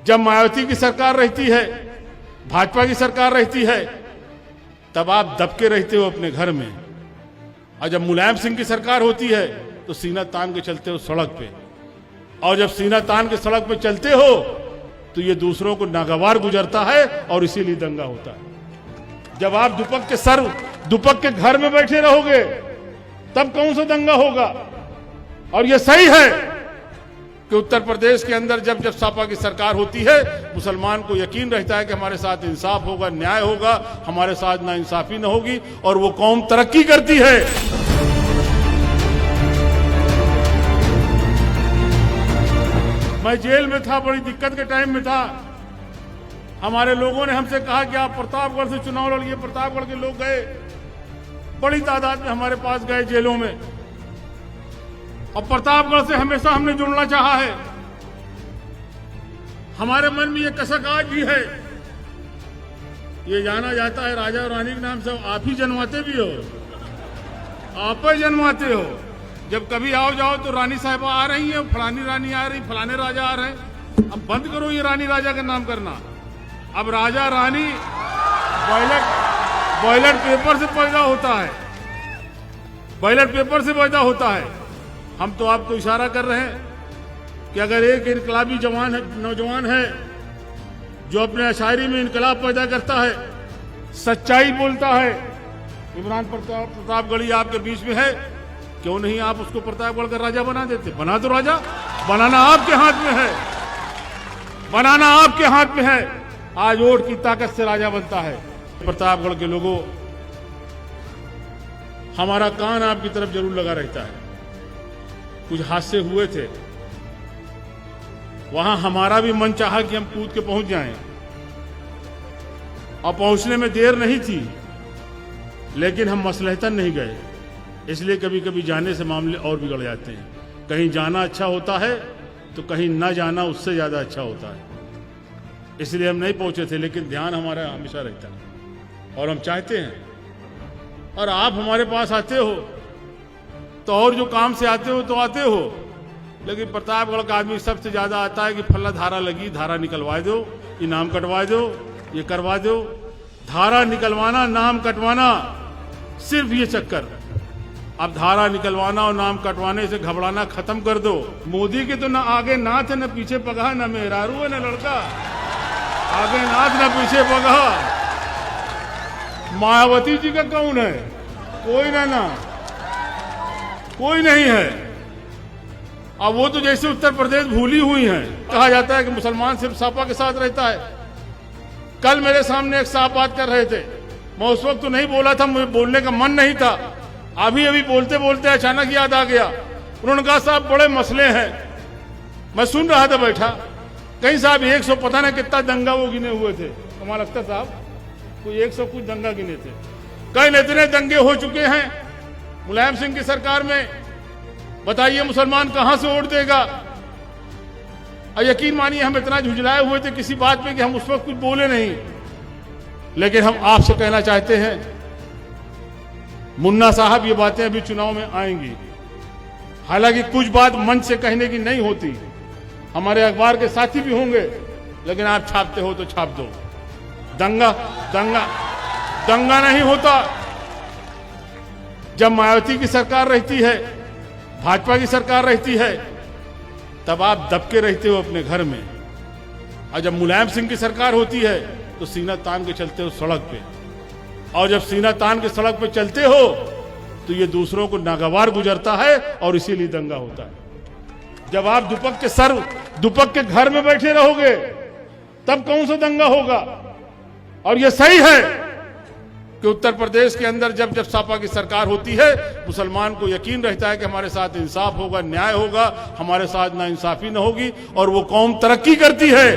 जब मायावती की सरकार रहती है, भाजपा की सरकार रहती है, तब आप दबके रहते हो अपने घर में, और जब मुलायम सिंह की सरकार होती है तो सीना तान के चलते हो सड़क पे, और जब सीना तान के सड़क पे चलते हो तो ये दूसरों को नागवार गुजरता है और इसीलिए दंगा होता है। जब आप दुपक के घर में बैठे रहोगे तब कौन सा दंगा होगा। और ये सही है कि उत्तर प्रदेश के अंदर जब जब सपा की सरकार होती है, मुसलमान को यकीन रहता है कि हमारे साथ इंसाफ होगा, न्याय होगा, हमारे साथ नाइंसाफी न होगी और वो कौम तरक्की करती है। मैं जेल में था, बड़ी दिक्कत के टाइम में था। हमारे लोगों ने हमसे कहा कि आप प्रतापगढ़ से चुनाव लड़िए। प्रतापगढ़ के लोग गए, बड़ी तादाद में हमारे पास गए जेलों में, और प्रतापगढ़ से हमेशा हमने जुड़ना चाहा है। हमारे मन में ये कसक आज भी है। ये जाना जाता है राजा और रानी के नाम से, आप ही जन्माते भी हो, आप ही जन्माते हो। जब कभी आओ जाओ तो रानी साहिबा आ रही है, फलानी रानी आ रही, फलाने राजा आ रहे हैं। अब बंद करो ये रानी राजा का नाम करना। अब राजा रानी बैलेट पेपर से पैदा होता है, बैलेट पेपर से पैदा होता है। हम तो आपको इशारा कर रहे हैं कि अगर एक इनकलाबी नौजवान है जो अपने शायरी में इनकलाब पैदा करता है, सच्चाई बोलता है, इमरान प्रतापगढ़ी आपके बीच में है, क्यों नहीं आप उसको प्रतापगढ़ का राजा बना देते। बना दो राजा, बनाना आपके हाथ में है, बनाना आपके हाथ में है। आज वोट की ताकत से राजा बनता है। प्रतापगढ़ के लोगों, हमारा कान आपकी तरफ जरूर लगा रहता है। कुछ हादसे हुए थे, वहां हमारा भी मन चाहा कि हम कूद के पहुंच जाएं, और पहुंचने में देर नहीं थी, लेकिन हम मसलहतन नहीं गए। इसलिए कभी कभी जाने से मामले और बिगड़ जाते हैं। कहीं जाना अच्छा होता है तो कहीं ना जाना उससे ज्यादा अच्छा होता है। इसलिए हम नहीं पहुंचे थे, लेकिन ध्यान हमारा हमेशा रहता है और हम चाहते हैं। और आप हमारे पास आते हो तो और जो काम से आते हो तो आते हो, लेकिन प्रतापगढ़ का आदमी सबसे ज्यादा आता है कि फला धारा लगी, धारा निकलवा दो, ये नाम कटवा दो, ये करवा दो। धारा निकलवाना, नाम कटवाना, सिर्फ ये चक्कर। अब धारा निकलवाना और नाम कटवाने से घबराना खत्म कर दो। मोदी के तो ना आगे नाथ है, ना पीछे पगहा, ना मेहरारू है, ना लड़का। आगे नाथ ना पीछे पगहा। मायावती जी का कौन है? कोई ना, कोई नहीं है। अब वो तो जैसे उत्तर प्रदेश भूली हुई है। कहा जाता है कि मुसलमान सिर्फ सपा के साथ रहता है। कल मेरे सामने एक साफ बात कर रहे थे, मैं उस वक्त तो नहीं बोला था, मुझे बोलने का मन नहीं था। अभी बोलते बोलते अचानक याद आ गया। उन्होंने कहा साहब बड़े मसले हैं। मैं सुन रहा था बैठा, कहीं साहब 100 पता नहीं कितना दंगा वो गिने हुए थे। कमाल अख्तर साहब कोई 100 कुछ दंगा गिने थे। कई इतने दंगे हो चुके हैं मुलायम सिंह की सरकार में। बताइए मुसलमान कहां से वोट देगा। और यकीन मानिए हम इतना झुंझलाए हुए थे किसी बात पे कि हम उस वक्त कुछ बोले नहीं। लेकिन हम आपसे कहना चाहते हैं, मुन्ना साहब ये बातें अभी चुनाव में आएंगी। हालांकि कुछ बात मंच से कहने की नहीं होती, हमारे अखबार के साथी भी होंगे, लेकिन आप छापते हो तो छाप दो। दंगा नहीं होता। जब मायावती की सरकार रहती है, भाजपा की सरकार रहती है, तब आप दबके रहते हो अपने घर में, और जब मुलायम सिंह की सरकार होती है तो सीना तान के चलते हो सड़क पे, और जब सीना तान के सड़क पे चलते हो तो ये दूसरों को नागवार गुजरता है और इसीलिए दंगा होता है। जब आप दुपक के घर में बैठे रहोगे तब कौन सा दंगा होगा। और ये सही है कि उत्तर प्रदेश के अंदर जब जब सपा की सरकार होती है, मुसलमान को यकीन रहता है कि हमारे साथ इंसाफ होगा, न्याय होगा, हमारे साथ नाइंसाफी न होगी और वो कौम तरक्की करती है।